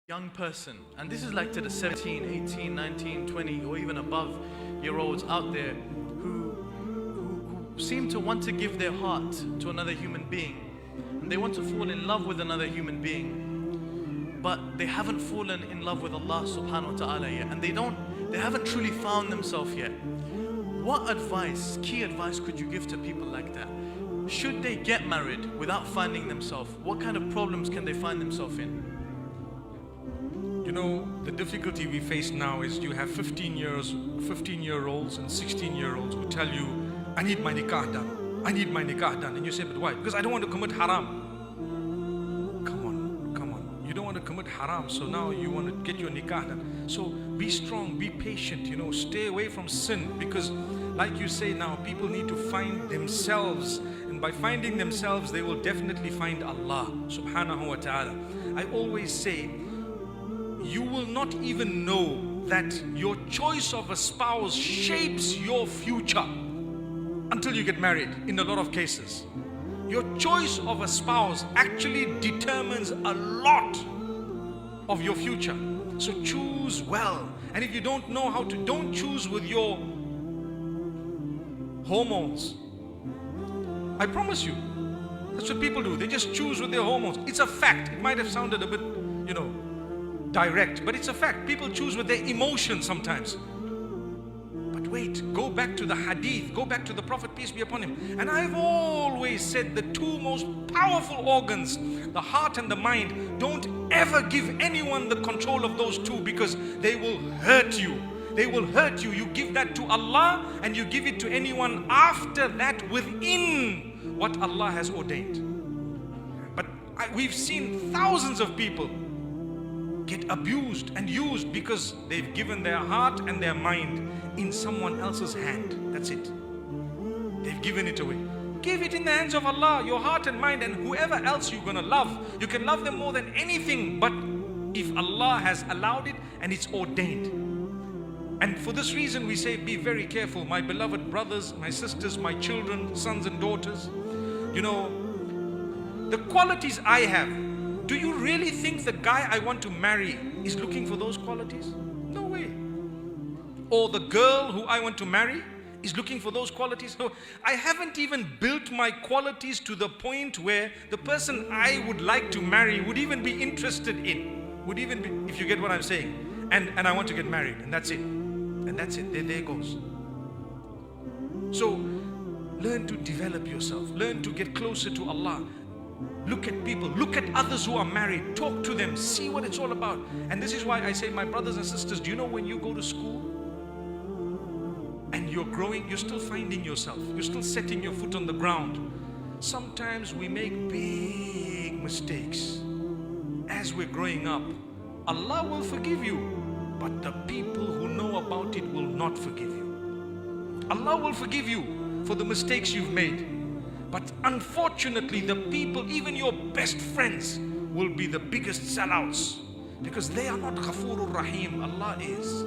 young person, and this is like to the 17, 18, 19, 20 or even above year olds out there who seem to want to give their heart to another human being, and they want to fall in love with another human being, but they haven't fallen in love with Allah subhanahu wa ta'ala yet, and they haven't truly found themselves yet. What advice, key advice could you give to people like that? Should they get married without finding themselves? What kind of problems can they find themselves in? You know, the difficulty we face now is you have 15-year-olds and 16-year-olds who tell you, I need my nikah done. I need my nikah done. And you say, but why? Because I don't want to commit haram. Come on. You don't want to commit haram, so now you want to get your nikah done. So be strong, be patient, stay away from sin, because like you say now, people need to find themselves. And by finding themselves, they will definitely find Allah subhanahu wa ta'ala. I always say, you will not even know that your choice of a spouse shapes your future until you get married, in a lot of cases. Your choice of a spouse actually determines a lot of your future. So choose well. And if you don't know how to, don't choose with your hormones. I promise you, that's what people do. They just choose with their hormones. It's a fact. It might have sounded a bit, direct, but it's a fact. People choose with their emotions sometimes. But wait, go back to the hadith, go back to the Prophet, peace be upon him. And I've always said the two most powerful organs, the heart and the mind, don't ever give anyone the control of those two, because they will hurt you. They will hurt you. You give that to Allah and you give it to anyone after that within what Allah has ordained. But we've seen thousands of people get abused and used because they've given their heart and their mind in someone else's hand. That's it. They've given it away. Give it in the hands of Allah, your heart and mind, and whoever else you're going to love. You can love them more than anything, but if Allah has allowed it and it's ordained. And for this reason we say, be very careful, my beloved brothers, my sisters, my children, sons and daughters. The qualities I have, do you really think the guy I want to marry is looking for those qualities? No way. Or the girl who I want to marry is looking for those qualities? No. I haven't even built my qualities to the point where the person I would like to marry would even be interested in. Would even be, if you get what I'm saying. And I want to get married, and that's it. And that's it. There it goes. So learn to develop yourself. Learn to get closer to Allah. Look at people, look at others who are married, talk to them, see what it's all about. And this is why I say, my brothers and sisters, do you know when you go to school and you're growing, you're still finding yourself, you're still setting your foot on the ground. Sometimes we make big mistakes as we're growing up. Allah will forgive you, but the people who know about it will not forgive you. Allah will forgive you for the mistakes you've made. But unfortunately, the people, even your best friends, will be the biggest sellouts, because they are not Ghafurur Rahim. Allah is.